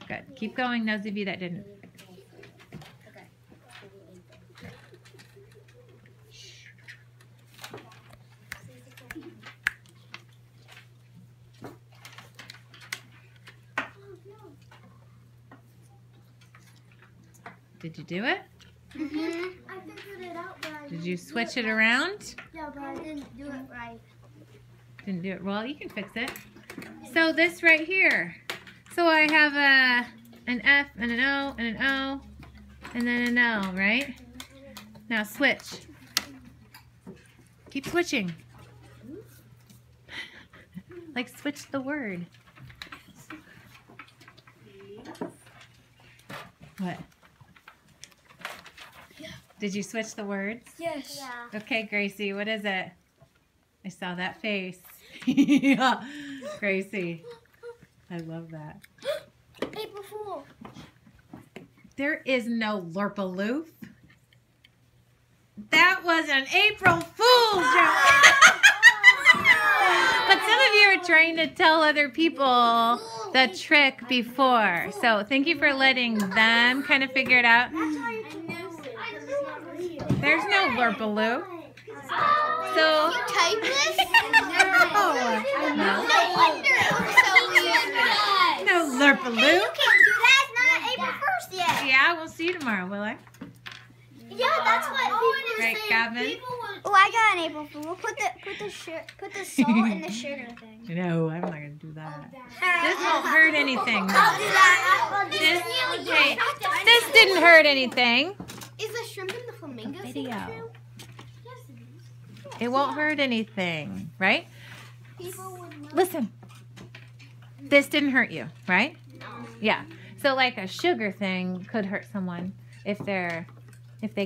Good. Keep going, those of you that didn't. Did you do it? Mm-hmm. I figured it out, but I Did you switch it around? Yeah, but I didn't do it right. Didn't do it well. You can fix it. So this right here. So I have an F and an O and an O and then an L, right? Now switch. Keep switching. Like switch the word. What? Did you switch the words? Yes. Yeah. Okay, Gracie, what is it? I saw that face. Yeah. Gracie. I love that. April Fool. There is no Lirpa Loof. That was an April Fool's joke. But some of you are trying to tell other people the trick before. So thank you for letting them kind of figure it out. There's no Lirpa Loof. So Type this? no. No wonder it looks so weird. No Lirpa You Loof. can't do that. It's not April 1st yet. Yeah, we'll see you tomorrow, will I? Yeah, that's what people were Right, saying. Gavin? Oh, I got an April Fool. Put the salt in the sugar thing. No, I'm not gonna do that. This won't hurt anything. I'll do that. This didn't hurt anything. Is the shrimp in the flamingo Video. true? It won't hurt anything, right? People would know. Listen. This didn't hurt you, right? Yeah. So like a sugar thing could hurt someone if they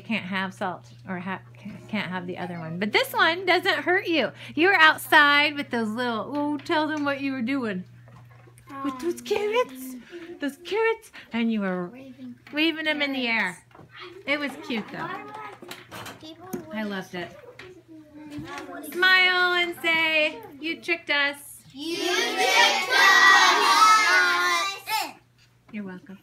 can't have salt or can't have the other one. But this one doesn't hurt you. You were outside with those little, tell them what you were doing. With those carrots. And you were waving them in the air. It was cute though. I loved it. Smile and say, you tricked us. You tricked us. You're welcome.